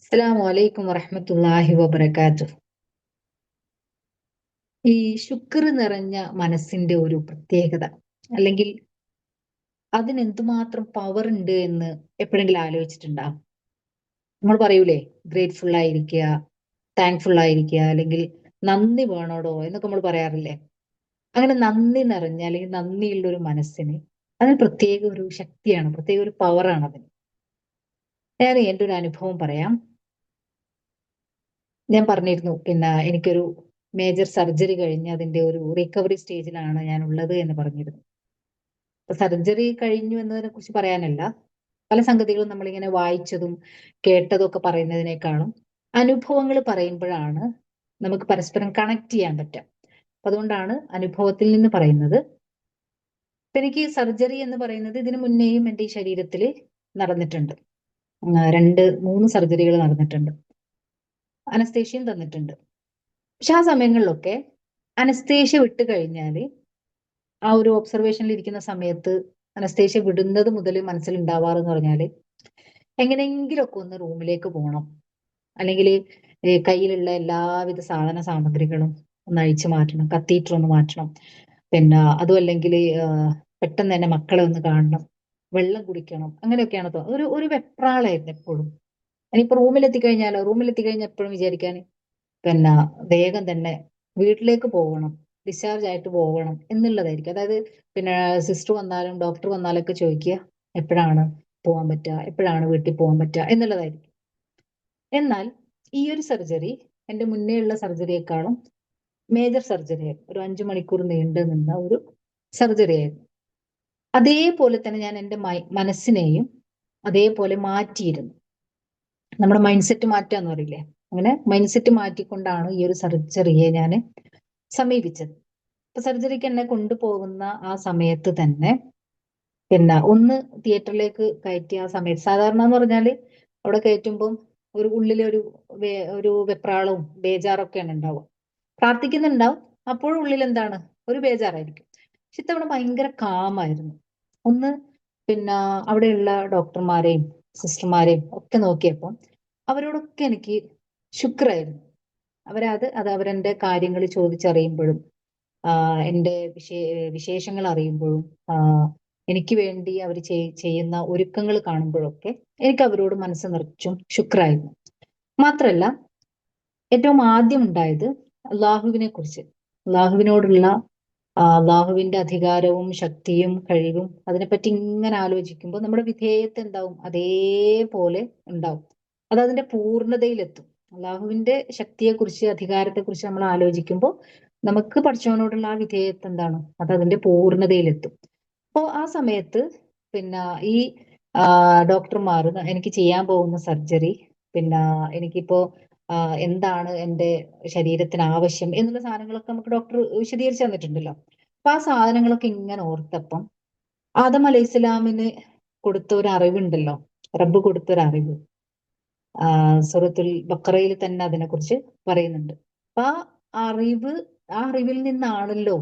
അസ്സലാമു അലൈക്കും വറഹ്മത്തുള്ളാഹി വബറകാതുഹു. ഈ ശുക്ർ നിറഞ്ഞ മനസ്സിന്റെ ഒരു പ്രത്യേകത അല്ലെങ്കിൽ അതിനെന്തുമാത്രം പവർ ഉണ്ട് എന്ന് എപ്പോഴെങ്കിലും ആലോചിച്ചിട്ടുണ്ടോ? നമ്മൾ പറയൂലേ, ഗ്രേറ്റ്ഫുൾ ആയിരിക്കുക, താങ്ക്ഫുൾ ആയിരിക്കുക, അല്ലെങ്കിൽ നന്ദി വേണോടോ എന്നൊക്കെ നമ്മൾ പറയാറില്ലേ? അങ്ങനെ നന്ദി നിറഞ്ഞ അല്ലെങ്കിൽ നന്ദിയുള്ള ഒരു മനസ്സിന് അതിന് പ്രത്യേക ഒരു ശക്തിയാണ്, പ്രത്യേക ഒരു പവറാണ് അതിന്. ഞാൻ എൻ്റെ ഒരു അനുഭവം പറയാം. ഞാൻ പറഞ്ഞിരുന്നു, പിന്നെ എനിക്കൊരു മേജർ സർജറി കഴിഞ്ഞ് അതിന്റെ ഒരു റിക്കവറി സ്റ്റേജിലാണ് ഞാൻ ഉള്ളത് എന്ന് പറഞ്ഞിരുന്നു. അപ്പൊ സർജറി കഴിഞ്ഞു എന്നതിനെ കുറിച്ച് പറയാനല്ല, പല സംഗതികളും നമ്മളിങ്ങനെ വായിച്ചതും കേട്ടതും ഒക്കെ പറയുന്നതിനേക്കാളും അനുഭവങ്ങൾ പറയുമ്പോഴാണ് നമുക്ക് പരസ്പരം കണക്ട് ചെയ്യാൻ പറ്റുക. അപ്പൊ അതുകൊണ്ടാണ് അനുഭവത്തിൽ നിന്ന് പറയുന്നത്. ഇപ്പൊ എനിക്ക് സർജറി എന്ന് പറയുന്നത് ഇതിനു മുന്നേയും എൻ്റെ ഈ ശരീരത്തിൽ നടന്നിട്ടുണ്ട്. രണ്ട് മൂന്ന് സർജറികൾ നടന്നിട്ടുണ്ട്. അനസ്തേഷ്യയും തന്നിട്ടുണ്ട്. പക്ഷെ ആ സമയങ്ങളിലൊക്കെ അനസ്തേഷ്യ വിട്ട് കഴിഞ്ഞാല് ആ ഒരു ഒബ്സർവേഷനിൽ ഇരിക്കുന്ന സമയത്ത് അനസ്തേഷ്യ വിടുന്നത് മുതൽ മനസ്സിലുണ്ടാവാറെന്ന് പറഞ്ഞാല് എങ്ങനെയെങ്കിലുമൊക്കെ ഒന്ന് റൂമിലേക്ക് പോകണം, അല്ലെങ്കിൽ കയ്യിലുള്ള എല്ലാവിധ സാധന സാമഗ്രികളും ഒന്ന് അഴിച്ചു മാറ്റണം, കത്തീറ്റർ ഒന്ന് മാറ്റണം, പിന്നെ അതും അല്ലെങ്കിൽ പെട്ടെന്ന് തന്നെ മക്കളെ ഒന്ന് കാണണം, വെള്ളം കുടിക്കണം, അങ്ങനെയൊക്കെയാണ് ഒരു ഒരു വെപ്രാളായിരുന്നു എപ്പോഴും. ഇനിയിപ്പോ റൂമിലെത്തിക്കഴിഞ്ഞാൽ എപ്പോഴും വിചാരിക്കാൻ പിന്നെ വേഗം തന്നെ വീട്ടിലേക്ക് പോകണം, ഡിസ്ചാർജ് ആയിട്ട് പോകണം എന്നുള്ളതായിരിക്കും. അതായത് പിന്നെ സിസ്റ്റർ വന്നാലും ഡോക്ടർ വന്നാലൊക്കെ ചോദിക്കുക എപ്പോഴാണ് പോകാൻ പറ്റുക, എപ്പോഴാണ് വീട്ടിൽ പോകാൻ പറ്റുക എന്നുള്ളതായിരിക്കും. എന്നാൽ ഈ ഒരു സർജറി എൻ്റെ മുന്നേ ഉള്ള സർജറിയെക്കാളും മേജർ സർജറി ആയിരുന്നു. ഒരു 5 മണിക്കൂർ നീണ്ടു നിന്ന ഒരു സർജറി ആയിരുന്നു. അതേപോലെ തന്നെ ഞാൻ എൻ്റെ മനസ്സിനെയും അതേപോലെ മാറ്റിയിരുന്നു. നമ്മുടെ മൈൻഡ് സെറ്റ് മാറ്റുക എന്ന് പറയില്ലേ, അങ്ങനെ മൈൻഡ് സെറ്റ് മാറ്റിക്കൊണ്ടാണ് ഈ ഒരു സർജറിയെ ഞാൻ സമീപിച്ചത്. ഇപ്പൊ സർജറിക്ക് എന്നെ കൊണ്ടുപോകുന്ന ആ സമയത്ത് തന്നെ പിന്നെ ഒന്ന് തിയേറ്ററിലേക്ക് കയറ്റിയ ആ സമയത്ത് സാധാരണ എന്ന് പറഞ്ഞാല് അവിടെ കയറ്റുമ്പം ഒരു ഉള്ളിലൊരു ഒരു വെപ്രാളവും ബേജാറൊക്കെയാണ് ഉണ്ടാവുക. പ്രാർത്ഥിക്കുന്നുണ്ടാവും, അപ്പോഴും ഉള്ളിൽ എന്താണ്, ഒരു ബേജാറായിരിക്കും. പക്ഷെ ഇത്തവണ ഭയങ്കര കാമായിരുന്നു. ഒന്ന് പിന്നെ അവിടെയുള്ള ഡോക്ടർമാരെയും സിസ്റ്റർമാരെയും ഒക്കെ നോക്കിയപ്പോൾ അവരോടൊക്കെ എനിക്ക് ശുക്രായിരുന്നു. അത് അവരെന്റെ കാര്യങ്ങൾ ചോദിച്ചറിയുമ്പോഴും എൻ്റെ വിശേഷങ്ങൾ അറിയുമ്പോഴും എനിക്ക് വേണ്ടി അവർ ചെയ്യുന്ന ഒരുക്കങ്ങൾ കാണുമ്പോഴൊക്കെ എനിക്ക് അവരോട് മനസ്സ് നിറച്ചും ശുക്രായിരുന്നു. മാത്രല്ല, ഏറ്റവും ആദ്യം ഉണ്ടായത് അള്ളാഹുവിനെ കുറിച്ച്, അള്ളാഹുവിനോടുള്ള അള്ളാഹുവിന്റെ അധികാരവും ശക്തിയും കഴിവും അതിനെപ്പറ്റി ഇങ്ങനെ ആലോചിക്കുമ്പോൾ നമ്മുടെ വിധേയത്വം എന്താവും, അതേപോലെ ഉണ്ടാവും. അത് അതിന്റെ പൂർണ്ണതയിലെത്തും. അള്ളാഹുവിന്റെ ശക്തിയെക്കുറിച്ച് അധികാരത്തെക്കുറിച്ച് നമ്മൾ ആലോചിക്കുമ്പോൾ നമുക്ക് പഠിച്ചവനോടുള്ള ആ വിധേയത്വം എന്താണ്, അത് അതിന്റെ പൂർണ്ണതയിലെത്തും. അപ്പോൾ ആ സമയത്ത് പിന്നെ ഈ ഡോക്ടർമാർ എനിക്ക് ചെയ്യാൻ പോകുന്ന സർജറി, പിന്നെ എനിക്കിപ്പോ എന്താണ് എൻ്റെ ശരീരത്തിന് ആവശ്യം എന്നുള്ള സാധനങ്ങളൊക്കെ നമുക്ക് ഡോക്ടർ വിശദീകരിച്ചു തന്നിട്ടുണ്ടല്ലോ. അപ്പൊ ആ സാധനങ്ങളൊക്കെ ഇങ്ങനെ ഓർത്തപ്പം ആദം അലൈഹി ഇസ്ലാമിന് കൊടുത്ത ഒരു അറിവുണ്ടല്ലോ, റബ്ബ് കൊടുത്ത ഒരു അറിവ്, സൂറത്തുൽ ബഖറയിൽ തന്നെ അതിനെക്കുറിച്ച് പറയുന്നുണ്ട്. അപ്പൊ ആ അറിവിൽ നിന്നാണല്ലോ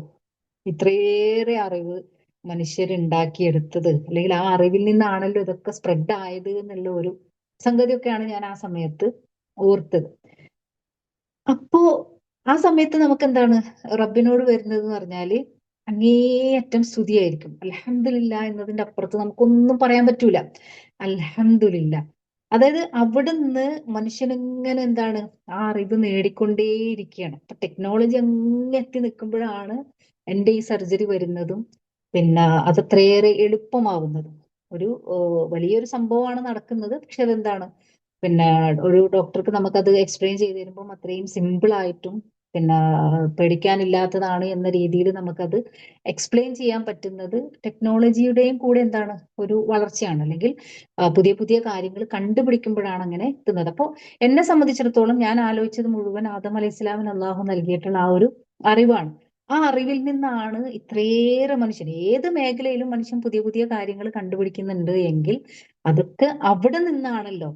ഇത്രയേറെ അറിവ് മനുഷ്യരുണ്ടാക്കിയെടുത്തത്, അല്ലെങ്കിൽ ആ അറിവിൽ നിന്നാണല്ലോ ഇതൊക്കെ സ്പ്രെഡ് ആയത് എന്നുള്ള ഒരു സംഗതിയൊക്കെയാണ് ഞാൻ ആ സമയത്ത് ഓർത്തത്. അപ്പോ ആ സമയത്ത് നമുക്ക് എന്താണ് റബ്ബിനോട് വരുന്നത് എന്ന് പറഞ്ഞാല് അങ്ങേയറ്റം സ്തുതിയായിരിക്കും. അൽഹംദുലില്ല എന്നതിന്റെ അപ്പുറത്ത് നമുക്കൊന്നും പറയാൻ പറ്റൂല. അൽഹംദുലില്ല. അതായത് അവിടുന്ന് മനുഷ്യനിങ്ങനെ എന്താണ് ആ അറിവ് നേടിക്കൊണ്ടേയിരിക്കുകയാണ്. അപ്പൊ ടെക്നോളജി അങ്ങ് എത്തി നിൽക്കുമ്പോഴാണ് എൻ്റെ ഈ സർജറി വരുന്നതും പിന്നെ അതത്രയേറെ എളുപ്പമാവുന്നതും. ഒരു വലിയൊരു സംഭവമാണ് നടക്കുന്നത്. പക്ഷെ അതെന്താണ് പിന്നെ ഒരു ഡോക്ടർക്ക് നമുക്കത് എക്സ്പ്ലെയിൻ ചെയ്ത് തരുമ്പോൾ അത്രയും സിമ്പിൾ ആയിട്ടും പിന്നെ പേടിക്കാനില്ലാത്തതാണ് എന്ന രീതിയിൽ നമുക്കത് എക്സ്പ്ലെയിൻ ചെയ്യാൻ പറ്റുന്നത് ടെക്നോളജിയുടെയും കൂടെ എന്താണ് ഒരു വളർച്ചയാണ്. അല്ലെങ്കിൽ പുതിയ പുതിയ കാര്യങ്ങൾ കണ്ടുപിടിക്കുമ്പോഴാണ് അങ്ങനെ എത്തുന്നത്. അപ്പോൾ എന്നെ സംബന്ധിച്ചിടത്തോളം ഞാൻ ആലോചിച്ചത് മുഴുവൻ ആദം അലൈഹി ഇസ്ലാമിന് അള്ളാഹു നൽകിയിട്ടുള്ള ആ ഒരു അറിവാണ്. ആ അറിവിൽ നിന്നാണ് ഇത്രയേറെ മനുഷ്യൻ, ഏത് മേഖലയിലും മനുഷ്യൻ പുതിയ പുതിയ കാര്യങ്ങൾ കണ്ടുപിടിക്കുന്നുണ്ട് എങ്കിൽ അതൊക്കെ അവിടെ നിന്നാണല്ലോ.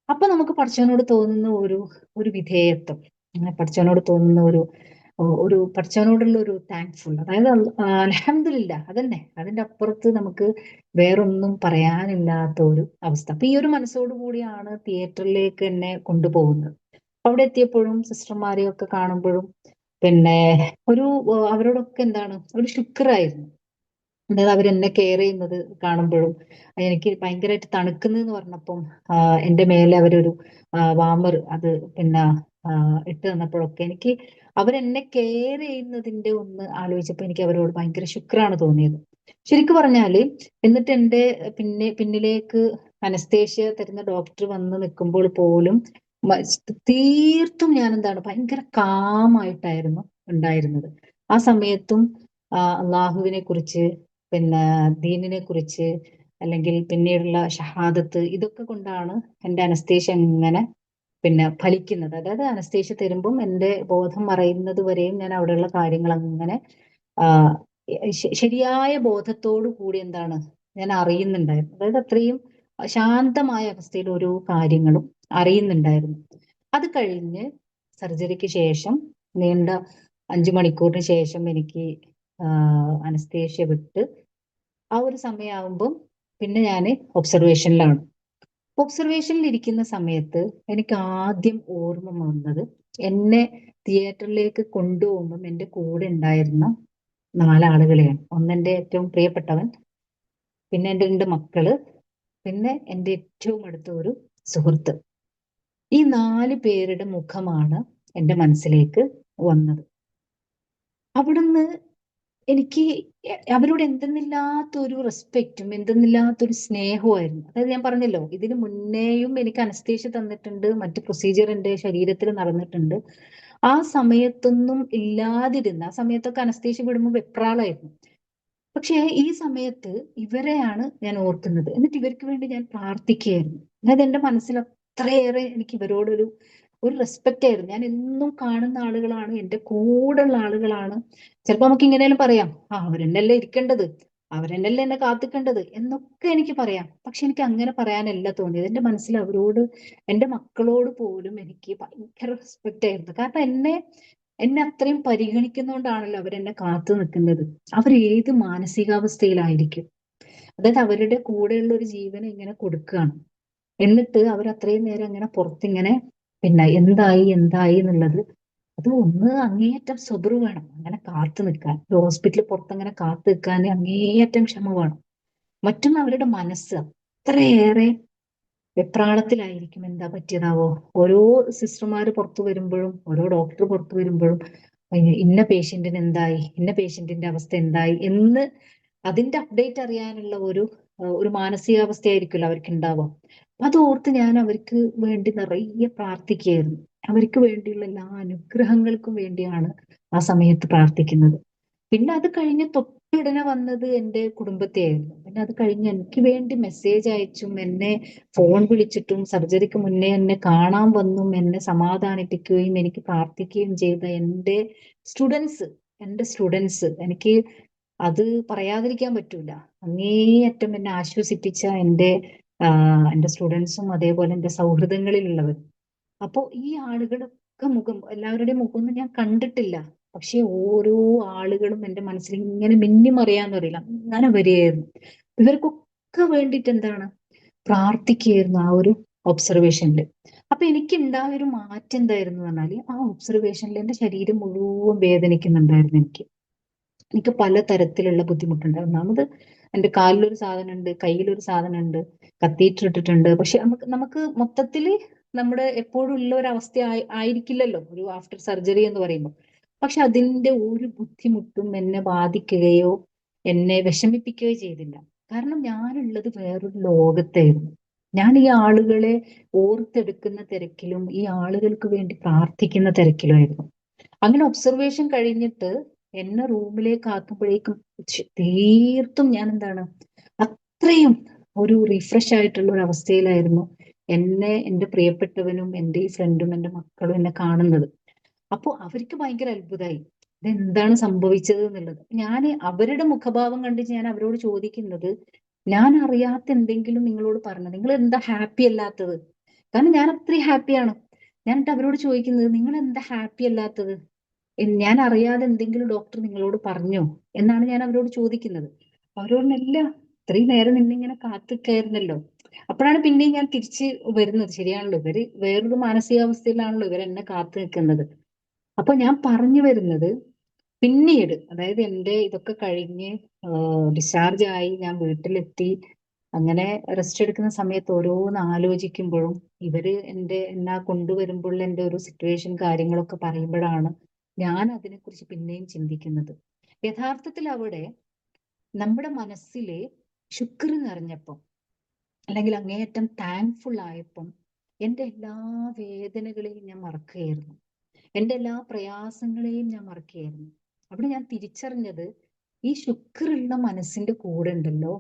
അപ്പൊ നമുക്ക് പടച്ചവനോട് തോന്നുന്ന ഒരു ഒരു വിധേയത്വം, അങ്ങനെ പടച്ചവനോട് തോന്നുന്ന ഒരു ഒരു പഠിച്ചവനോടുള്ള ഒരു താങ്ക്ഫുൾ, അതായത് അൽഹംദുലില്ലാ, അതന്നെ. അതിന്റെ അപ്പുറത്ത് നമുക്ക് വേറൊന്നും പറയാനില്ലാത്ത ഒരു അവസ്ഥ. അപ്പൊ ഈ ഒരു മനസ്സോടു കൂടിയാണ് തിയേറ്ററിലേക്ക് എന്നെ കൊണ്ടുപോകുന്നത്. അപ്പൊ അവിടെ എത്തിയപ്പോഴും സിസ്റ്റർമാരെയൊക്കെ കാണുമ്പോഴും പിന്നെ ഒരു അവരോടൊക്കെ എന്താണ് ഒരു ശുക്രായിരുന്നു. അതായത് അവരെന്നെ കെയർ ചെയ്യുന്നത് കാണുമ്പോഴും എനിക്ക് ഭയങ്കരമായിട്ട് തണുക്കുന്നെന്ന് പറഞ്ഞപ്പം എന്റെ മേലെ അവരൊരു വാമർ അത് പിന്നെ ഇട്ട് തന്നപ്പോഴൊക്കെ എനിക്ക് അവരെന്നെ കെയർ ചെയ്യുന്നതിന്റെ ഒന്ന് ആലോചിച്ചപ്പോൾ എനിക്ക് അവരോട് ഭയങ്കര ശുക്രാണ് തോന്നിയത്. ശരിക്കും പറഞ്ഞാല് എന്നിട്ട് എന്റെ പിന്നിലേക്ക് അനസ്തേഷ്യ തരുന്ന ഡോക്ടർ വന്ന് നിൽക്കുമ്പോൾ പോലും മ- തീർത്തും ഞാൻ എന്താണ് ഭയങ്കര കാമായിട്ടായിരുന്നു ഉണ്ടായിരുന്നത്. ആ സമയത്തും അള്ളാഹുവിനെ കുറിച്ച് പിന്നെ ദീനിനെ കുറിച്ച് അല്ലെങ്കിൽ പിന്നീടുള്ള ഷഹാദത്ത് ഇതൊക്കെ കൊണ്ടാണ് എന്റെ അനസ്തേഷ്യ അങ്ങനെ പിന്നെ ഫലിക്കുന്നത്. അതായത് അനസ്തേഷ്യ തരുമ്പം എന്റെ ബോധം മറയുന്നത് വരെയും ഞാൻ അവിടെയുള്ള കാര്യങ്ങൾ അങ്ങനെ ആ, ശരിയായ ബോധത്തോടു കൂടി എന്താണ് ഞാൻ അറിയുന്നുണ്ടായിരുന്നു. അതായത് അത്രയും ശാന്തമായ അവസ്ഥയിൽ ഓരോ കാര്യങ്ങളും അറിയുന്നുണ്ടായിരുന്നു. അത് കഴിഞ്ഞ് സർജറിക്ക് ശേഷം നീണ്ട 5 മണിക്കൂറിന് ശേഷം എനിക്ക് അനസ്തേഷ്യ വിട്ട് ആ ഒരു സമയമാകുമ്പം പിന്നെ ഞാൻ ഒബ്സർവേഷനിലാണ്. ഒബ്സർവേഷനിൽ ഇരിക്കുന്ന സമയത്ത് എനിക്ക് ആദ്യം ഓർമ്മ വന്നത് എന്നെ തിയേറ്ററിലേക്ക് കൊണ്ടുപോകുമ്പം എൻ്റെ കൂടെ ഉണ്ടായിരുന്ന 4 ആളുകളെയാണ്. ഒന്നെന്റെ ഏറ്റവും പ്രിയപ്പെട്ടവൻ, പിന്നെ എൻ്റെ 2 മക്കള്, പിന്നെ എൻ്റെ ഏറ്റവും അടുത്ത ഒരു സുഹൃത്ത്. ഈ 4 പേരുടെ മുഖമാണ് എൻ്റെ മനസ്സിലേക്ക് വന്നത്. അവിടുന്ന് എനിക്ക് അവരോട് എന്തെന്നില്ലാത്തൊരു റെസ്പെക്റ്റും എന്തെന്നില്ലാത്തൊരു സ്നേഹവുമായിരുന്നു. അതായത് ഞാൻ പറഞ്ഞല്ലോ, ഇതിന് മുന്നേയും എനിക്ക് അനസ്തേഷ്യ തന്നിട്ടുണ്ട്, മറ്റു പ്രൊസീജിയർ എന്റെ ശരീരത്തിൽ നടന്നിട്ടുണ്ട്. ആ സമയത്തൊന്നും ഇല്ലാതിരുന്ന, ആ സമയത്തൊക്കെ അനസ്തേഷ്യ വിടുമ്പോൾ വെപ്രാളായിരുന്നു. പക്ഷേ ഈ സമയത്ത് ഇവരെയാണ് ഞാൻ ഓർക്കുന്നത്. എന്നിട്ട് ഇവർക്ക് വേണ്ടി ഞാൻ പ്രാർത്ഥിക്കുകയായിരുന്നു. അതായത് എന്റെ മനസ്സിൽ അത്രയേറെ എനിക്ക് ഇവരോടൊരു റെസ്പെക്റ്റ് ആയിരുന്നു. ഞാൻ എന്നും കാണുന്ന ആളുകളാണ്, എന്റെ കൂടെയുള്ള ആളുകളാണ്. ചിലപ്പോ നമുക്ക് ഇങ്ങനെയും പറയാം, അവരെന്നല്ലേ ഇരിക്കേണ്ടത്, അവരെന്നല്ലേ എന്നെ കാത്തിക്കേണ്ടത് എന്നൊക്കെ എനിക്ക് പറയാം. പക്ഷെ എനിക്ക് അങ്ങനെ പറയാനല്ല തോന്നിയത്. എന്റെ മനസ്സിൽ അവരോട്, എന്റെ മക്കളോട് പോലും എനിക്ക് ഭയങ്കര റെസ്പെക്റ്റ് ആയിരുന്നു. കാരണം എന്നെ അത്രയും പരിഗണിക്കുന്നോണ്ടാണല്ലോ അവരെന്നെ കാത്തു നിൽക്കുന്നത്. അവർ ഏത് മാനസികാവസ്ഥയിലായിരിക്കും. അതായത് അവരുടെ കൂടെയുള്ള ഒരു ജീവനെ ഇങ്ങനെ കൊടുക്കുകയാണ്. എന്നിട്ട് അവർ അത്രയും നേരം അങ്ങനെ പുറത്തിങ്ങനെ പിന്നെ എന്തായി എന്തായി എന്നുള്ളത്, അത് ഒന്ന് അങ്ങേയറ്റം സ്വബറ് വേണം അങ്ങനെ കാത്തു നിൽക്കാൻ. ഒരു ഹോസ്പിറ്റലിൽ പുറത്തങ്ങനെ കാത്തു നിൽക്കാൻ അങ്ങേയറ്റം ക്ഷമ വേണം. മറ്റൊന്ന് അവരുടെ മനസ്സ് അത്രയേറെ വെപ്രാളത്തിലായിരിക്കും. എന്താ പറ്റിയതാവോ, ഓരോ സിസ്റ്റർമാര് പുറത്തു വരുമ്പോഴും ഓരോ ഡോക്ടർ പുറത്തു വരുമ്പോഴും ഇന്ന പേഷ്യന്റിന് എന്തായി, ഇന്ന പേഷ്യന്റിന്റെ അവസ്ഥ എന്തായി എന്ന് അതിന്റെ അപ്ഡേറ്റ് അറിയാനുള്ള ഒരു മാനസികാവസ്ഥയായിരിക്കുമല്ലോ അവർക്ക് ഉണ്ടാവുക. അപ്പൊ അത് ഓർത്ത് ഞാൻ അവർക്ക് വേണ്ടി നിറയെ പ്രാർത്ഥിക്കുകയായിരുന്നു. അവർക്ക് വേണ്ടിയുള്ള എല്ലാ അനുഗ്രഹങ്ങൾക്കും വേണ്ടിയാണ് ആ സമയത്ത് പ്രാർത്ഥിക്കുന്നത്. പിന്നെ അത് കഴിഞ്ഞ് തൊട്ടുടനെ വന്നത് എന്റെ കുടുംബത്തെയായിരുന്നു. പിന്നെ അത് കഴിഞ്ഞ് എനിക്ക് വേണ്ടി മെസ്സേജ് അയച്ചും എന്നെ ഫോൺ വിളിച്ചിട്ടും സർജറിക്ക് മുന്നേ എന്നെ കാണാൻ വന്നും എന്നെ സമാധാനിപ്പിക്കുകയും എനിക്ക് പ്രാർത്ഥിക്കുകയും ചെയ്ത സ്റ്റുഡൻസ് എന്റെ സ്റ്റുഡൻസ് എനിക്ക് അത് പറയാതിരിക്കാൻ പറ്റൂല. അങ്ങേയറ്റം എന്നെ ആശ്വസിപ്പിച്ച എന്റെ സ്റ്റുഡൻസും അതേപോലെ എന്റെ സൗഹൃദങ്ങളിലുള്ളവർ. അപ്പോ ഈ ആളുകളൊക്കെ മുഖം, എല്ലാവരുടെയും മുഖമൊന്നും ഞാൻ കണ്ടിട്ടില്ല. പക്ഷെ ഓരോ ആളുകളും എന്റെ മനസ്സിൽ ഇങ്ങനെ മിന്നിമറിയാന്നറിയില്ല അങ്ങനെ വരികയായിരുന്നു. ഇവർക്കൊക്കെ വേണ്ടിയിട്ട് എന്താണ് പ്രാർത്ഥിക്കുകയായിരുന്നു ആ ഒരു ഒബ്സർവേഷനിൽ. അപ്പൊ എനിക്ക് ഉണ്ടായ ഒരു മാറ്റം എന്തായിരുന്നു പറഞ്ഞാല്, ആ ഒബ്സർവേഷനിൽ എന്റെ ശരീരം മുഴുവൻ വേദനിക്കുന്നുണ്ടായിരുന്നു. എനിക്ക് പല തരത്തിലുള്ള ബുദ്ധിമുട്ടുണ്ട്. ഒന്നാമത് എന്റെ കാലിലൊരു സാധനമുണ്ട്, കയ്യിലൊരു സാധനമുണ്ട്, കത്തീറ്റർ ഇട്ടിട്ടുണ്ട്. പക്ഷെ നമുക്ക് മൊത്തത്തില് നമ്മുടെ എപ്പോഴും ഉള്ള ഒരു അവസ്ഥ ആയിരിക്കില്ലല്ലോ ഒരു ആഫ്റ്റർ സർജറി എന്ന് പറയുമ്പോൾ. പക്ഷെ അതിന്റെ ഒരു ബുദ്ധിമുട്ടും എന്നെ ബാധിക്കുകയോ എന്നെ വിഷമിപ്പിക്കുകയോ ചെയ്തില്ല. കാരണം ഞാനുള്ളത് വേറൊരു ലോകത്തായിരുന്നു. ഞാൻ ഈ ആളുകളെ ഓർത്തെടുക്കുന്ന തിരക്കിലും ഈ ആളുകൾക്ക് വേണ്ടി പ്രാർത്ഥിക്കുന്ന തിരക്കിലുമായിരുന്നു. അങ്ങനെ ഒബ്സർവേഷൻ കഴിഞ്ഞിട്ട് എന്നെ റൂമിലേക്ക് ആക്കുമ്പോഴേക്കും തീർത്തും ഞാൻ എന്താണ് അത്രയും ഒരു റിഫ്രഷ് ആയിട്ടുള്ള ഒരു അവസ്ഥയിലായിരുന്നു എന്റെ പ്രിയപ്പെട്ടവനും എന്റെ ഈ ഫ്രണ്ടും എന്റെ മക്കളും എന്നെ കാണുന്നത്. അപ്പൊ അവർക്ക് ഭയങ്കര അത്ഭുതമായി, ഇതെന്താണ് സംഭവിച്ചത് എന്നുള്ളത്. ഞാൻ അവരുടെ മുഖഭാവം കണ്ട് ഞാൻ അവരോട് ചോദിക്കുന്നത്, ഞാൻ അറിയാത്ത എന്തെങ്കിലും നിങ്ങളോട് പറഞ്ഞു, നിങ്ങൾ എന്താ ഹാപ്പി അല്ലാത്തത്? കാരണം ഞാൻ അത്രയും ഹാപ്പിയാണ്. ഞാൻ എന്നിട്ട് അവരോട് ചോദിക്കുന്നത്, നിങ്ങൾ എന്താ ഹാപ്പി അല്ലാത്തത്? ഞാൻ അറിയാതെ എന്തെങ്കിലും ഡോക്ടർ നിങ്ങളോട് പറഞ്ഞോ എന്നാണ് ഞാൻ അവരോട് ചോദിക്കുന്നത്. അവരോടല്ല, ഇത്രയും നേരം നിന്നിങ്ങനെ കാത്തിക്കായിരുന്നല്ലോ. അപ്പോഴാണ് പിന്നെയും ഞാൻ തിരിച്ച് വരുന്നത്. ശരിയാണല്ലോ, ഇവര് വേറൊരു മാനസികാവസ്ഥയിലാണല്ലോ ഇവർ എന്നെ കാത്തു നിൽക്കുന്നത്. അപ്പൊ ഞാൻ പറഞ്ഞു വരുന്നത്, പിന്നീട് അതായത് എന്റെ ഇതൊക്കെ കഴിഞ്ഞ് ഡിസ്ചാർജ് ആയി ഞാൻ വീട്ടിലെത്തി, അങ്ങനെ റെസ്റ്റ് എടുക്കുന്ന സമയത്ത് ഓരോന്ന് ആലോചിക്കുമ്പോഴും ഇവര് എന്നെ കൊണ്ടുവരുമ്പോൾ എന്റെ ഒരു സിറ്റുവേഷൻ കാര്യങ്ങളൊക്കെ പറയുമ്പോഴാണ് ഞാൻ അതിനെക്കുറിച്ച് പിന്നെയും ചിന്തിക്കുന്നത്. യഥാർത്ഥത്തിൽ അവിടെ നമ്മുടെ മനസ്സിലെ ശുക്ർ നിറഞ്ഞപ്പം, അല്ലെങ്കിൽ അങ്ങേയറ്റം താങ്ക്ഫുൾ ആയപ്പം എന്റെ എല്ലാ വേദനകളെയും ഞാൻ മറക്കുകയായിരുന്നു. എന്റെ എല്ലാ പ്രയാസങ്ങളെയും ഞാൻ മറക്കുകയായിരുന്നു. അവിടെ ഞാൻ തിരിച്ചറിഞ്ഞത്, ഈ ശുക്റുള്ള മനസ്സിന്റെ കൂടെ ഉണ്ടല്ലോ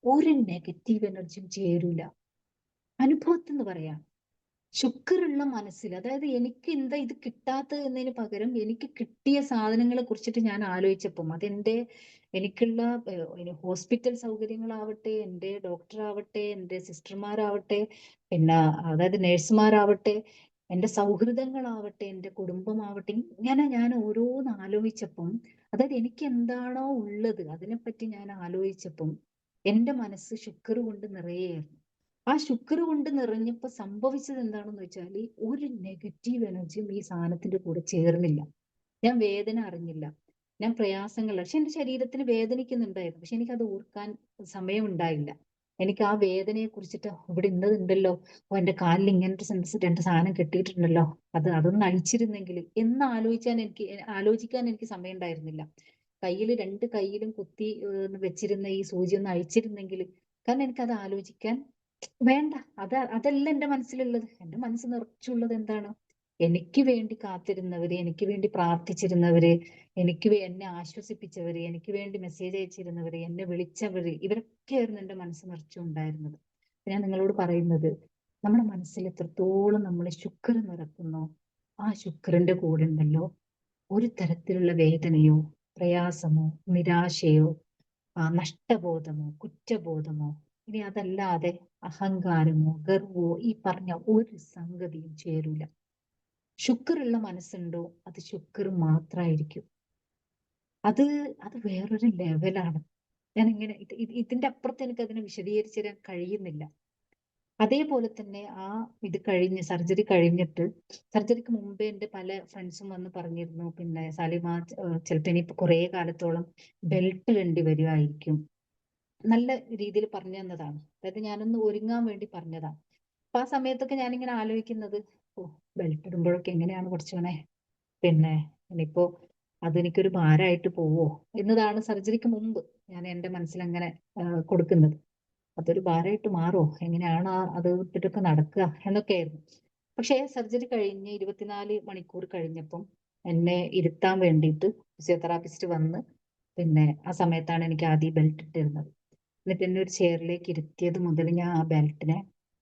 ഒരു നെഗറ്റീവ് എനർജിയും ചേരൂല. അനുഭവത്തിൽ നിന്ന് പറയാം. ശുക്റുള്ള മനസ്സിൽ, അതായത് എനിക്ക് എന്താ ഇത് കിട്ടാത്തത് എന്നതിന് പകരം എനിക്ക് കിട്ടിയ സാധനങ്ങളെ കുറിച്ചിട്ട് ഞാൻ ആലോചിച്ചപ്പം, എനിക്കുള്ള ഹോസ്പിറ്റൽ സൗകര്യങ്ങളാവട്ടെ, എൻ്റെ ഡോക്ടർ ആവട്ടെ, എൻ്റെ സിസ്റ്റർമാരാവട്ടെ, പിന്നെ അതായത് നേഴ്സുമാരാവട്ടെ, എൻ്റെ സൗഹൃദങ്ങളാവട്ടെ, എൻ്റെ കുടുംബമാവട്ടെ, ഇങ്ങനെ ഞാൻ ഓരോന്ന് ആലോചിച്ചപ്പം, അതായത് എനിക്ക് എന്താണോ ഉള്ളത് അതിനെപ്പറ്റി ഞാൻ ആലോചിച്ചപ്പം എൻ്റെ മനസ്സ് ശുക്ർ കൊണ്ട് നിറയെയായിരുന്നു. ആ ശുക്ർ കൊണ്ട് നിറഞ്ഞപ്പോ സംഭവിച്ചത് എന്താണെന്ന് വെച്ചാൽ, ഒരു നെഗറ്റീവ് എനർജിയും ഈ സാധനത്തിന്റെ കൂടെ ചേർന്നില്ല. ഞാൻ വേദന അറിഞ്ഞില്ല, ഞാൻ പ്രയാസങ്ങൾ, പക്ഷെ എന്റെ ശരീരത്തിന് വേദനിക്കുന്നുണ്ടായിരുന്നു, പക്ഷെ എനിക്കത് ഓർക്കാൻ സമയമുണ്ടായില്ല. എനിക്ക് ആ വേദനയെ കുറിച്ചിട്ട്, ഇവിടെ ഇന്നതുണ്ടല്ലോ, ഓ എന്റെ കാലിൽ ഇങ്ങനത്തെ രണ്ട് സാധനം കെട്ടിയിട്ടുണ്ടല്ലോ, അതൊന്ന് അഴിച്ചിരുന്നെങ്കിൽ എന്ന് ആലോചിക്കാൻ എനിക്ക് സമയം ഉണ്ടായിരുന്നില്ല. രണ്ട് കയ്യിലും കുത്തി വെച്ചിരുന്ന ഈ സൂചി ഒന്ന് അഴിച്ചിരുന്നെങ്കിൽ, കാരണം എനിക്കത് ആലോചിക്കാൻ വേണ്ട. അതല്ല എന്റെ മനസ്സിലുള്ളത്. എന്റെ മനസ്സ് നിറച്ചുള്ളത് എന്താണ്? എനിക്ക് വേണ്ടി കാത്തിരുന്നവര്, എനിക്ക് വേണ്ടി പ്രാർത്ഥിച്ചിരുന്നവര്, എന്നെ ആശ്വസിപ്പിച്ചവര്, എനിക്ക് വേണ്ടി മെസ്സേജ് അയച്ചിരുന്നവര്, എന്നെ വിളിച്ചവര്, ഇവരൊക്കെയായിരുന്നു എന്റെ മനസ്സ് നിറച്ചുണ്ടായിരുന്നത്. ഞാൻ നിങ്ങളോട് പറയുന്നത്, നമ്മുടെ മനസ്സിൽ എത്രത്തോളം നമ്മൾ ശുക്ർ നിറക്കുന്നോ, ആ ശുക്രന്റെ കൂടെ ഉണ്ടല്ലോ ഒരു തരത്തിലുള്ള വേദനയോ പ്രയാസമോ നിരാശയോ നഷ്ടബോധമോ കുറ്റബോധമോ, ഇനി അതല്ലാതെ അഹങ്കാരമോ ഗർവോ, ഈ പറഞ്ഞ ഒരു സംഗതിയും ചേരൂല. ശുക്റുള്ള മനസ്സുണ്ടോ അത് ശുക്ർ മാത്രമായിരിക്കും. അത് അത് വേറൊരു ലെവലാണ്. ഞാൻ ഇങ്ങനെ ഇതിന്റെ അപ്പുറത്ത് എനിക്ക് അതിനെ വിശദീകരിച്ചു തരാൻ കഴിയുന്നില്ല. അതേപോലെ തന്നെ ഇത് കഴിഞ്ഞ് സർജറി കഴിഞ്ഞിട്ട്, സർജറിക്ക് മുമ്പേ എൻ്റെ പല ഫ്രണ്ട്സും വന്ന് പറഞ്ഞിരുന്നു, പിന്നെ സാലിമ ചിലപ്പോ ഇനിയിപ്പോ കുറെ കാലത്തോളം ബെൽറ്റ് വേണ്ടി വരുമായിരിക്കും. നല്ല രീതിയിൽ പറഞ്ഞു തന്നതാണ്. അതായത് ഞാനൊന്ന് ഒരുങ്ങാൻ വേണ്ടി പറഞ്ഞതാണ്. അപ്പൊ ആ സമയത്തൊക്കെ ഞാനിങ്ങനെ ആലോചിക്കുന്നത്, ഓ ബെൽറ്റ് ഇടുമ്പോഴൊക്കെ എങ്ങനെയാണ് പഠിച്ചോനെ, പിന്നെ ഇനിയിപ്പോ അതെനിക്കൊരു ഭാരമായിട്ട് പോവോ എന്നതാണ് സർജറിക്ക് മുമ്പ് ഞാൻ എൻ്റെ മനസ്സിൽ അങ്ങനെ കൊടുക്കുന്നത്. അതൊരു ഭാരമായിട്ട് മാറോ, എങ്ങനെയാണ് അത് ഇട്ടിട്ടൊക്കെ നടക്കുക എന്നൊക്കെയായിരുന്നു. പക്ഷേ സർജറി കഴിഞ്ഞ് 24 മണിക്കൂർ കഴിഞ്ഞപ്പം എന്നെ ഇരുത്താൻ വേണ്ടിയിട്ട് ഫിസിയോതെറാപ്പിസ്റ്റ് വന്ന്, പിന്നെ ആ സമയത്താണ് എനിക്ക് ആദ്യം ബെൽറ്റ് ഇട്ടിരുന്നത്. എന്നിട്ട് എന്നെ ഒരു ചെയറിലേക്ക് ഇരുത്തിയത് മുതൽ ഞാൻ ആ ബെൽറ്റിനെ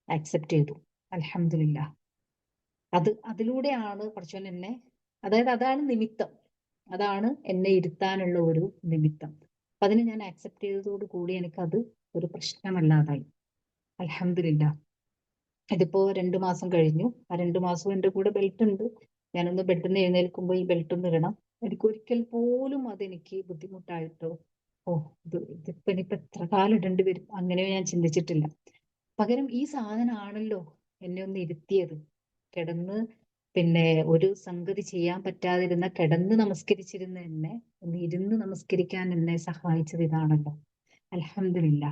അക്സെപ്റ്റ് ചെയ്തു. അൽഹംദുലില്ലാ. അതിലൂടെയാണ് പടച്ചോൻ എന്നെ, അതായത് അതാണ് നിമിത്തം, അതാണ് എന്നെ ഇരുത്താനുള്ള ഒരു നിമിത്തം. അപ്പൊ അതിനെ ഞാൻ അക്സെപ്റ്റ് ചെയ്തതോട് കൂടി എനിക്കത് ഒരു പ്രശ്നമല്ലാതായി. അൽഹംദുലില്ലാ. ഇതിപ്പോ 2 മാസം കഴിഞ്ഞു. ആ 2 മാസവും എന്റെ കൂടെ ബെൽറ്റ് ഉണ്ട്. ഞാനൊന്ന് ബെഡിൽ നിന്ന് എഴുന്നേൽക്കുമ്പോൾ ഈ ബെൽറ്റ് ഒന്ന് ഇടണം. എനിക്ക് ഒരിക്കൽ പോലും അതെനിക്ക് ബുദ്ധിമുട്ടായിട്ടോ, ഓ ഇതിപ്പോ ഇനിയിപ്പോ എത്ര കാലം ഇടേണ്ടി വരും, അങ്ങനെയോ ഞാൻ ചിന്തിച്ചിട്ടില്ല. പകരം ഈ സാധനമാണല്ലോ എന്നെ ഒന്ന് ഇരുത്തിയത്. കിടന്ന് പിന്നെ ഒരു സംഗതി ചെയ്യാൻ പറ്റാതിരുന്ന, കിടന്ന് നമസ്കരിച്ചിരുന്ന എന്നെ ഒന്ന് ഇരുന്ന് നമസ്കരിക്കാൻ എന്നെ സഹായിച്ചത് ഇതാണല്ലോ. അൽഹംദുലില്ലാ.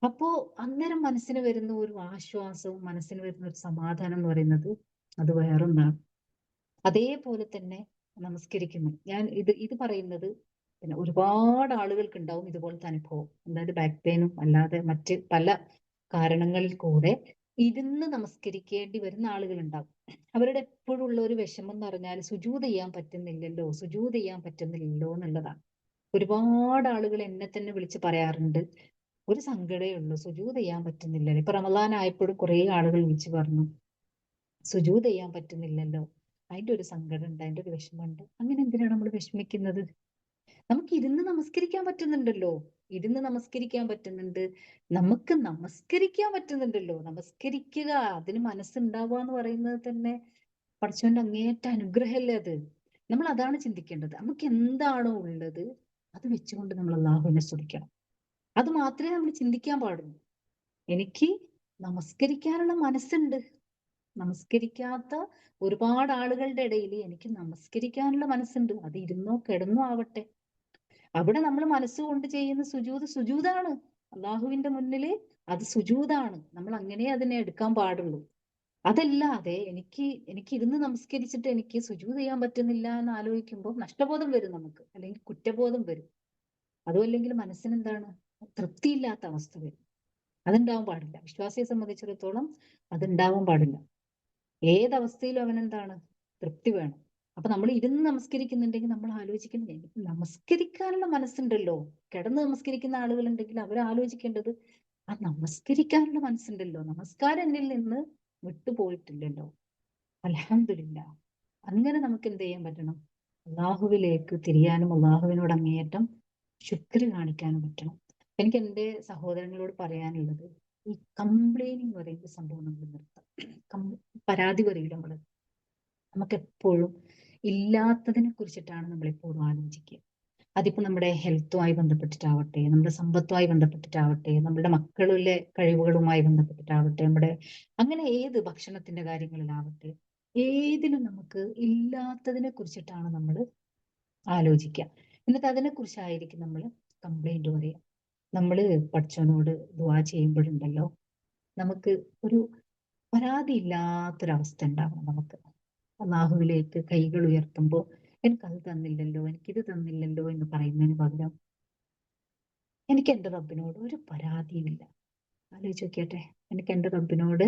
അപ്പോ അന്നേരം മനസ്സിന് വരുന്ന ഒരു ആശ്വാസവും മനസ്സിന് വരുന്ന ഒരു സമാധാനം എന്ന് പറയുന്നത് അത് വേറൊന്നാണ്. അതേപോലെ തന്നെ നമസ്കരിക്കുന്നു. ഞാൻ ഇത് പറയുന്നത്, പിന്നെ ഒരുപാട് ആളുകൾക്ക് ഉണ്ടാവും ഇതുപോലത്തെ അനുഭവം. അതായത് ബാക്ക് പെയിനും അല്ലാതെ മറ്റ് പല കാരണങ്ങളിൽ കൂടെ ഇരുന്ന് നമസ്കരിക്കേണ്ടി വരുന്ന ആളുകൾ ഉണ്ടാവും. അവരുടെ എപ്പോഴും ഉള്ള ഒരു വിഷമം എന്ന് പറഞ്ഞാൽ സുജൂദ് ചെയ്യാൻ പറ്റുന്നില്ലല്ലോ, സുജൂദ് ചെയ്യാൻ പറ്റുന്നില്ലല്ലോ എന്നുള്ളതാണ്. ഒരുപാട് ആളുകൾ എന്നെ തന്നെ വിളിച്ച് പറയാറുണ്ട്, ഒരു സങ്കടമേ ഉള്ളൂ, സുജൂദ് ചെയ്യാൻ പറ്റുന്നില്ലല്ലോ. ഇപ്പൊ റമദാൻ ആയപ്പോഴും കുറെ ആളുകൾ വിളിച്ചു പറഞ്ഞു, സുജൂദ് ചെയ്യാൻ പറ്റുന്നില്ലല്ലോ, അതിന്റെ ഒരു സങ്കടം ഉണ്ട്, അതിന്റെ ഒരു വിഷമമുണ്ട്. അങ്ങനെ എന്തിനാണ് നമ്മൾ വിഷമിക്കുന്നത്? നമുക്ക് ഇരുന്ന് നമസ്കരിക്കാൻ പറ്റുന്നുണ്ടല്ലോ, ഇരുന്ന് നമസ്കരിക്കാൻ പറ്റുന്നുണ്ട്, നമുക്ക് നമസ്കരിക്കാൻ പറ്റുന്നുണ്ടല്ലോ. നമസ്കരിക്കുക, അതിന് മനസ്സുണ്ടാവുക എന്ന് പറയുന്നത് തന്നെ പടച്ചോന്റെ അങ്ങേയറ്റ അനുഗ്രഹമല്ലേ അത്. നമ്മൾ അതാണ് ചിന്തിക്കേണ്ടത്. നമുക്ക് എന്താണോ ഉള്ളത് അത് വെച്ചുകൊണ്ട് നമ്മൾ അള്ളാഹുവിനെ സ്തുതിക്കണം. അത് മാത്രമേ നമ്മൾ ചിന്തിക്കാൻ പാടുള്ളൂ. എനിക്ക് നമസ്കരിക്കാനുള്ള മനസ്സുണ്ട്. നമസ്കരിക്കാത്ത ഒരുപാട് ആളുകളുടെ ഇടയിൽ എനിക്ക് നമസ്കരിക്കാനുള്ള മനസ്സുണ്ട്. അത് ഇരുന്നോ കിടന്നോ ആവട്ടെ. അവിടെ നമ്മൾ മനസ്സുകൊണ്ട് ചെയ്യുന്ന സുജൂദാണ്. അള്ളാഹുവിന്റെ മുന്നില് അത് സുജൂദാണ്. നമ്മൾ അങ്ങനെ അതിനെ എടുക്കാൻ പാടുള്ളൂ. അതല്ലാതെ എനിക്ക് ഇരുന്ന് നമസ്കരിച്ചിട്ട് എനിക്ക് സുജൂദ് ചെയ്യാൻ പറ്റുന്നില്ല എന്ന് ആലോചിക്കുമ്പോൾ നഷ്ടബോധം വരും നമുക്ക്, അല്ലെങ്കിൽ കുറ്റബോധം വരും. അതും അല്ലെങ്കിൽ മനസ്സിനെന്താണ്, തൃപ്തിയില്ലാത്ത അവസ്ഥ വരും. അതുണ്ടാവാൻ പാടില്ല. വിശ്വാസിയെ സംബന്ധിച്ചിടത്തോളം അതുണ്ടാവാൻ പാടില്ല. ഏതവസ്ഥയിലും അവനെന്താണ്, തൃപ്തി വേണം. അപ്പൊ നമ്മൾ ഇരുന്ന് നമസ്കരിക്കുന്നുണ്ടെങ്കിൽ നമ്മൾ ആലോചിക്കുന്നത്, എനിക്ക് നമസ്കരിക്കാനുള്ള മനസ്സുണ്ടല്ലോ. കിടന്ന് നമസ്കരിക്കുന്ന ആളുകളുണ്ടെങ്കിൽ അവർ ആലോചിക്കേണ്ടത്, ആ നമസ്കരിക്കാനുള്ള മനസ്സുണ്ടല്ലോ, നമസ്കാരം എന്നിൽ നിന്ന് വിട്ടുപോയിട്ടില്ലല്ലോ, അൽഹംദുലില്ലാ. അങ്ങനെ നമുക്ക് എന്ത് ചെയ്യാൻ പറ്റണം, അള്ളാഹുവിലേക്ക് തിരിയാനും അള്ളാഹുവിനോട് അങ്ങേയറ്റം ശുക്ര് കാണിക്കാനും പറ്റണം. എനിക്ക് എൻ്റെ സഹോദരങ്ങളോട് പറയാനുള്ളത്, ഈ കംപ്ലൈനിങ് പറയുന്ന സംഭവം നമ്മൾ നിർത്താം. പരാതി പറയില്ല നമ്മള്. നമുക്ക് എപ്പോഴും ഇല്ലാത്തതിനെ കുറിച്ചിട്ടാണ് നമ്മൾ എപ്പോഴും ആലോചിക്കുക. അതിപ്പോ നമ്മുടെ ഹെൽത്തുമായി ബന്ധപ്പെട്ടിട്ടാവട്ടെ, നമ്മുടെ സമ്പത്തുമായി ബന്ധപ്പെട്ടിട്ടാവട്ടെ, നമ്മുടെ മക്കളിലെ കഴിവുകളുമായി ബന്ധപ്പെട്ടിട്ടാവട്ടെ, നമ്മുടെ അങ്ങനെ ഏത് ഭക്ഷണത്തിന്റെ കാര്യങ്ങളിലാവട്ടെ, ഏതിലും നമുക്ക് ഇല്ലാത്തതിനെ കുറിച്ചിട്ടാണ് നമ്മൾ ആലോചിക്കുക. എന്നിട്ട് അതിനെ കുറിച്ചായിരിക്കും നമ്മൾ കംപ്ലൈന്റ് പറയുക. നമ്മൾ പഠിച്ചവനോട് ദുആ ചെയ്യുമ്പോഴുണ്ടല്ലോ, നമുക്ക് ഒരു പരാതി ഇല്ലാത്തൊരവസ്ഥ ഉണ്ടാവണം. നമുക്ക് അള്ളാഹുവിലേക്ക് കൈകൾ ഉയർത്തുമ്പോൾ എനിക്കത് തന്നില്ലല്ലോ, എനിക്കിത് തന്നില്ലല്ലോ എന്ന് പറയുന്നതിന് പകരം എനിക്ക് എൻ്റെ റബ്ബിനോട് ഒരു പരാതിയുമില്ല. ആലോചിച്ച് നോക്കിയട്ടെ, എനിക്ക് എൻ്റെ റബ്ബിനോട്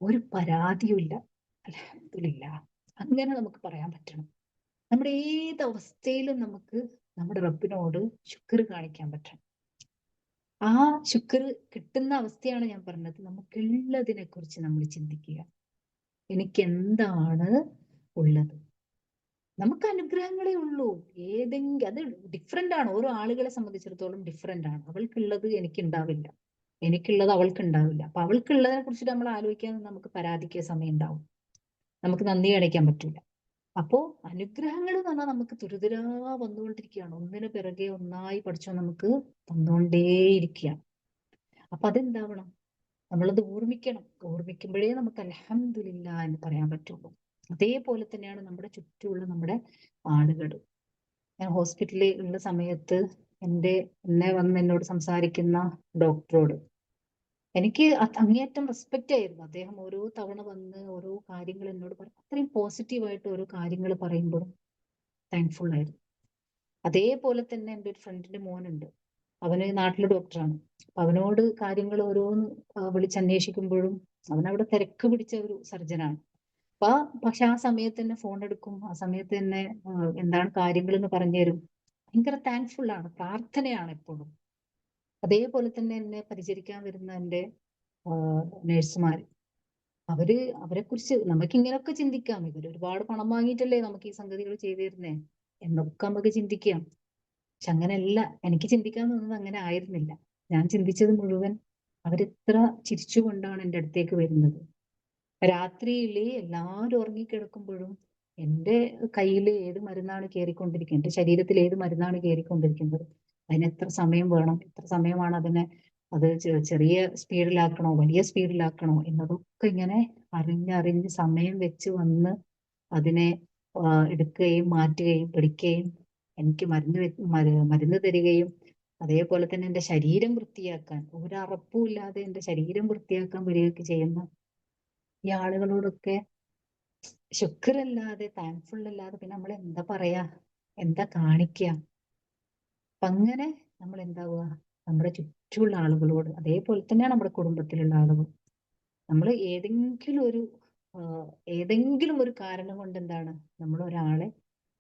ഒരു പരാതിയുമില്ല, അൽഹംദുലില്ലാ. അങ്ങനെ നമുക്ക് പറയാൻ പറ്റണം. നമ്മുടെ ഏത് അവസ്ഥയിലും നമുക്ക് നമ്മുടെ റബ്ബിനോട് ശുക്ർ കാണിക്കാൻ പറ്റണം. ആ ശുക്ർ കിട്ടുന്ന അവസ്ഥയാണ് ഞാൻ പറഞ്ഞത്. നമുക്കുള്ളതിനെ കുറിച്ച് നമ്മൾ ചിന്തിക്കുക. എനിക്ക് എന്താണ് ഉള്ളത്? നമുക്ക് അനുഗ്രഹങ്ങളേ ഉള്ളൂ. ഏതെങ്കിലും അത് ഡിഫറെന്റ് ആണ്. ഓരോ ആളുകളെ സംബന്ധിച്ചിടത്തോളം ഡിഫറെന്റ് ആണ്. അവൾക്കുള്ളത് എനിക്കുണ്ടാവില്ല, എനിക്കുള്ളത് അവൾക്കുണ്ടാവില്ല. അപ്പൊ അവൾക്കുള്ളതിനെ കുറിച്ചിട്ട് നമ്മൾ ആലോചിക്കാൻ നമുക്ക് പരാതിക്ക് സമയം ഉണ്ടാവും, നമുക്ക് നന്ദി കാണിക്കാൻ പറ്റൂല. അപ്പോ അനുഗ്രഹങ്ങൾ എന്ന് പറഞ്ഞാൽ നമുക്ക് തുരുതുരാ വന്നുകൊണ്ടിരിക്കുകയാണ്. ഒന്നിനു പിറകെ ഒന്നായി പഠിച്ചോ നമുക്ക് തന്നുകൊണ്ടേയിരിക്കുകയാണ്. അപ്പൊ അതെന്താവണം, നമ്മളത് ഓർമ്മിക്കണം. ഓർമ്മിക്കുമ്പോഴേ നമുക്ക് അൽഹംദുലില്ലാ എന്ന് പറയാൻ പറ്റുള്ളൂ. അതേപോലെ തന്നെയാണ് നമ്മുടെ ചുറ്റുമുള്ള നമ്മുടെ ആളുകൾ. ഞാൻ ഹോസ്പിറ്റലിൽ ഉള്ള സമയത്ത് എന്നെ വന്ന് എന്നോട് സംസാരിക്കുന്ന ഡോക്ടറോട് എനിക്ക് അങ്ങേയറ്റം റെസ്പെക്റ്റ് ആയിരുന്നു. അദ്ദേഹം ഓരോ തവണ വന്ന് ഓരോ കാര്യങ്ങൾ എന്നോട് പറയും. അത്രയും പോസിറ്റീവായിട്ട് ഓരോ കാര്യങ്ങൾ പറയുമ്പോഴും താങ്ക്ഫുൾ ആയിരുന്നു. അതേപോലെ തന്നെ എൻ്റെ ഒരു ഫ്രണ്ടിന്റെ മോനുണ്ട്. അവന് നാട്ടിലെ ഡോക്ടറാണ്. അപ്പൊ അവനോട് കാര്യങ്ങൾ ഓരോന്ന് വിളിച്ചന്വേഷിക്കുമ്പോഴും, അവനവിടെ തിരക്ക് പിടിച്ച ഒരു സർജനാണ്. പക്ഷെ ആ സമയത്ത് തന്നെ ഫോൺ എടുക്കും, ആ സമയത്ത് തന്നെ എന്താണ് കാര്യങ്ങൾ എന്ന് പറഞ്ഞു തരും. ഭയങ്കര താങ്ക്ഫുൾ ആണ്, പ്രാർത്ഥനയാണ് എപ്പോഴും. അതേപോലെ തന്നെ എന്നെ പരിചരിക്കാൻ വരുന്ന എൻ്റെ നേഴ്സുമാർ, അവരെ കുറിച്ച് നമുക്ക് ഇങ്ങനെയൊക്കെ ചിന്തിക്കാം. ഇവർ ഒരുപാട് പണം വാങ്ങിയിട്ടല്ലേ നമുക്ക് ഈ സംഗതികൾ ചെയ്തു തരുന്നേ എന്നൊക്കെ നമുക്ക് ചിന്തിക്കാം. പക്ഷെ അങ്ങനെയല്ല, എനിക്ക് ചിന്തിക്കാൻ തോന്നുന്നത് അങ്ങനെ ആയിരുന്നില്ല. ഞാൻ ചിന്തിച്ചത് മുഴുവൻ അവരെത്ര ചിരിച്ചുകൊണ്ടാണ് എൻ്റെ അടുത്തേക്ക് വരുന്നത്. രാത്രിയിൽ എല്ലാവരും ഉറങ്ങിക്കിടക്കുമ്പോഴും എൻ്റെ കയ്യിൽ ഏത് മരുന്നാണ് കയറിക്കൊണ്ടിരിക്കുന്നത്, എൻ്റെ ശരീരത്തിൽ ഏത് മരുന്നാണ് കയറിക്കൊണ്ടിരിക്കുന്നത്, അതിന് എത്ര സമയം വേണം, എത്ര സമയമാണ് അത് ചെറിയ സ്പീഡിലാക്കണോ വലിയ സ്പീഡിലാക്കണോ എന്നതൊക്കെ ഇങ്ങനെ അറിഞ്ഞറിഞ്ഞ് സമയം വെച്ച് വന്ന് അതിനെ എടുക്കുകയും മാറ്റുകയും പിടിക്കുകയും എനിക്ക് മരുന്ന് തരികയും, അതേപോലെ തന്നെ എൻ്റെ ശരീരം വൃത്തിയാക്കാൻ ഒരറപ്പും ഇല്ലാതെ എൻ്റെ ശരീരം വൃത്തിയാക്കാൻ വരികയൊക്കെ ചെയ്യുന്ന ഈ ആളുകളോടൊക്കെ ശുക്രല്ലാതെ താങ്ക്ഫുൾ അല്ലാതെ പിന്നെ നമ്മൾ എന്താ പറയാ, എന്താ കാണിക്കുക? അപ്പൊ അങ്ങനെ നമ്മൾ എന്താവുക, നമ്മുടെ ചുറ്റുമുള്ള ആളുകളോട്, അതേപോലെ തന്നെയാണ് നമ്മുടെ കുടുംബത്തിലുള്ള ആളുകൾ, നമ്മൾ ഏതെങ്കിലും ഒരു കാരണം കൊണ്ട് എന്താണ്, നമ്മൾ ഒരാളെ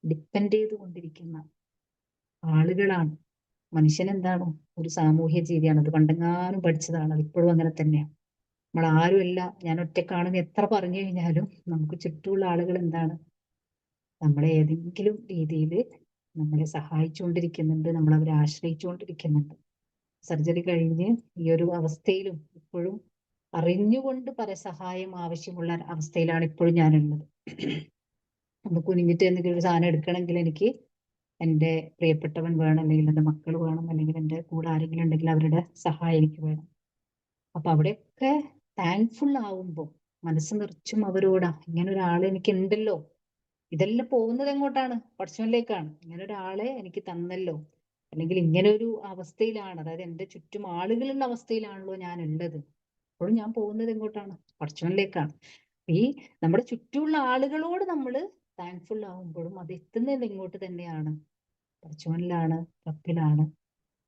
ഡിപ്പെൻഡ് ചെയ്തുകൊണ്ടിരിക്കുന്ന ആളുകളാണ്. മനുഷ്യൻ എന്താണ്, ഒരു സാമൂഹ്യ ജീവിയാണ്. അത് പണ്ടെങ്ങാനും പഠിച്ചതാണ്, അത് ഇപ്പോഴും അങ്ങനെ തന്നെയാണ്. നമ്മൾ ആരുമല്ല, ഞാൻ ഒറ്റക്കാണെന്ന് എത്ര പറഞ്ഞു കഴിഞ്ഞാലും നമുക്ക് ചുറ്റുമുള്ള ആളുകൾ എന്താണ്, നമ്മളെ ഏതെങ്കിലും രീതിയിൽ നമ്മളെ സഹായിച്ചുകൊണ്ടിരിക്കുന്നുണ്ട്, നമ്മൾ അവരെ ആശ്രയിച്ചുകൊണ്ടിരിക്കുന്നുണ്ട്. സർജറി കഴിഞ്ഞ് ഈ ഒരു അവസ്ഥയിലും ഇപ്പോഴും അറിഞ്ഞുകൊണ്ട് പരസഹായം ആവശ്യമുള്ള അവസ്ഥയിലാണ് ഇപ്പോഴും ഞാനുള്ളത്. ഒന്ന് കുനിഞ്ഞിട്ട് എന്തെങ്കിലും ഒരു സാധനം എടുക്കണമെങ്കിൽ എനിക്ക് എൻ്റെ പ്രിയപ്പെട്ടവൻ വേണം, അല്ലെങ്കിൽ എൻ്റെ മക്കൾ വേണം, അല്ലെങ്കിൽ എൻ്റെ കൂടെ ആരെങ്കിലും ഉണ്ടെങ്കിൽ അവരുടെ സഹായം എനിക്ക് വേണം. അപ്പൊ അവിടെയൊക്കെ താങ്ക്ഫുൾ ആവുമ്പോൾ മനസ്സ് നിറച്ചും അവരോടാ, ഇങ്ങനെ ഒരാൾ എനിക്ക് ഉണ്ടല്ലോ. ഇതെല്ലാം പോകുന്നത് എങ്ങോട്ടാണ്? പടച്ചവനിലേക്കാണ്. ഇങ്ങനെ ഒരാളെ എനിക്ക് തന്നല്ലോ, അല്ലെങ്കിൽ ഇങ്ങനെ ഒരു അവസ്ഥയിലാണ്, അതായത് എൻ്റെ ചുറ്റും ആളുകളുള്ള അവസ്ഥയിലാണല്ലോ ഞാൻ ഉള്ളത്. അപ്പോഴും ഞാൻ പോകുന്നത് എങ്ങോട്ടാണ്? പടച്ചവനിലേക്കാണ്. ഈ നമ്മുടെ ചുറ്റുമുള്ള ആളുകളോട് നമ്മൾ താങ്ക്ഫുൾ ആവുമ്പോഴും അത് എത്തുന്നത് ഇങ്ങോട്ട് തന്നെയാണ്, പടച്ചവനിലാണ്, റബ്ബിലാണ്.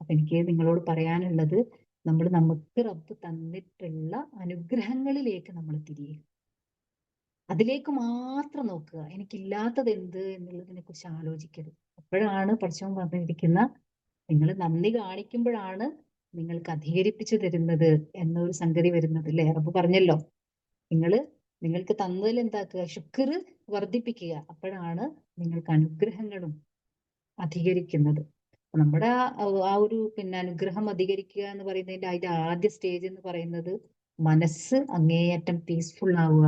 അപ്പൊ എനിക്ക് നിങ്ങളോട് പറയാനുള്ളത്, നമുക്ക് റബ്ബ് തന്നിട്ടുള്ള അനുഗ്രഹങ്ങളിലേക്ക് നമ്മൾ തിരിയുക, അതിലേക്ക് മാത്രം നോക്കുക. എനിക്കില്ലാത്തത് എന്ത് എന്നുള്ളതിനെ കുറിച്ച് ആലോചിക്കരുത്. അപ്പോഴാണ് പടച്ചവൻ പറഞ്ഞിരിക്കുന്ന, നിങ്ങൾ നന്ദി കാണിക്കുമ്പോഴാണ് നിങ്ങൾക്ക് അധികരിപ്പിച്ചു തരുന്നത് എന്നൊരു സംഗതി വരുന്നത്. അല്ലേ? റബ്ബ് പറഞ്ഞല്ലോ, നിങ്ങൾക്ക് തന്നതിൽ എന്താക്കുക, ശുക്ർ വർദ്ധിപ്പിക്കുക, അപ്പോഴാണ് നിങ്ങൾക്ക് അനുഗ്രഹങ്ങളും അധികരിക്കുന്നത്. നമ്മുടെ ആ ഒരു അനുഗ്രഹം അധികരിക്കുക എന്ന് പറയുന്നതിന്റെ അതിന്റെ ആദ്യ സ്റ്റേജ് എന്ന് പറയുന്നത് മനസ്സ് അങ്ങേയറ്റം പീസ്ഫുൾ ആവുക,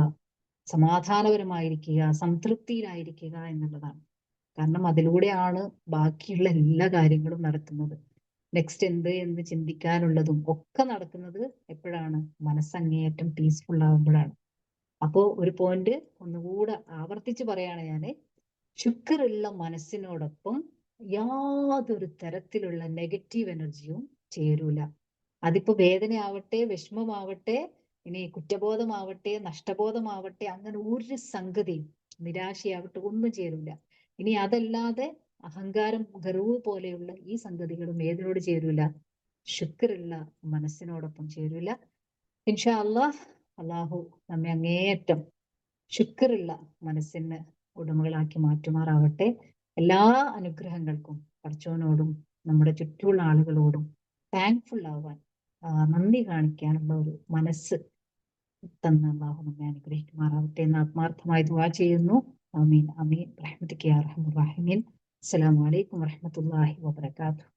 സമാധാനപരമായിരിക്കുക, സംതൃപ്തിയിലായിരിക്കുക എന്നുള്ളതാണ്. കാരണം അതിലൂടെയാണ് ബാക്കിയുള്ള എല്ലാ കാര്യങ്ങളും നടക്കുന്നത്. നെക്സ്റ്റ് എന്ത് എന്ന് ചിന്തിക്കാനുള്ളതും ഒക്കെ നടക്കുന്നത് എപ്പോഴാണ്? മനസ്സങ്ങേയറ്റം പീസ്ഫുൾ ആവുമ്പോഴാണ്. അപ്പോ ഒരു പോയിന്റ് ഒന്നുകൂടെ ആവർത്തിച്ച് പറയാണ് ഞാന്, ശുക്റുള്ള മനസ്സിനോടൊപ്പം യാതൊരു തരത്തിലുള്ള നെഗറ്റീവ് എനർജിയും ചേരൂല. അതിപ്പോ വേദനയാവട്ടെ, വിഷമമാവട്ടെ, ഇനി കുറ്റബോധമാവട്ടെ, നഷ്ടബോധമാവട്ടെ, അങ്ങനെ ഒരു സംഗതിയും, നിരാശയാവട്ടെ, ഒന്നും ചേരൂല. ഇനി അതല്ലാതെ അഹങ്കാരം, ഗർവ് പോലെയുള്ള ഈ സംഗതികളും ഏതിനോട് ചേരൂല? ശുക്റുള്ള മനസ്സിനോടൊപ്പം ചേരൂല. ഇൻഷാ അള്ളാഹ്, അള്ളാഹു നമ്മെ അങ്ങേയറ്റം ശുക്റുള്ള മനസ്സിന് ഉടമകളാക്കി മാറ്റുമാറാവട്ടെ. എല്ലാ അനുഗ്രഹങ്ങൾക്കും പടച്ചവനോടും നമ്മുടെ ചുറ്റുമുള്ള ആളുകളോടും താങ്ക്ഫുൾ ആവാൻ, നന്ദി കാണിക്കാനുള്ള ഒരു മനസ്സ് തന്ന അള്ളാഹു നമ്മെ അനുഗ്രഹിക്കുമാറാവട്ടെ എന്ന് ആത്മാർത്ഥമായി ദുആ ചെയ്യുന്നു. ആമീൻ ആമീൻ. റഹ്മത്തിക യാ അർഹമർ റഹീമീൻ. അസ്സലാമു അലൈക്കും വറഹ്മത്തുള്ളാഹി വബറകാതുഹു.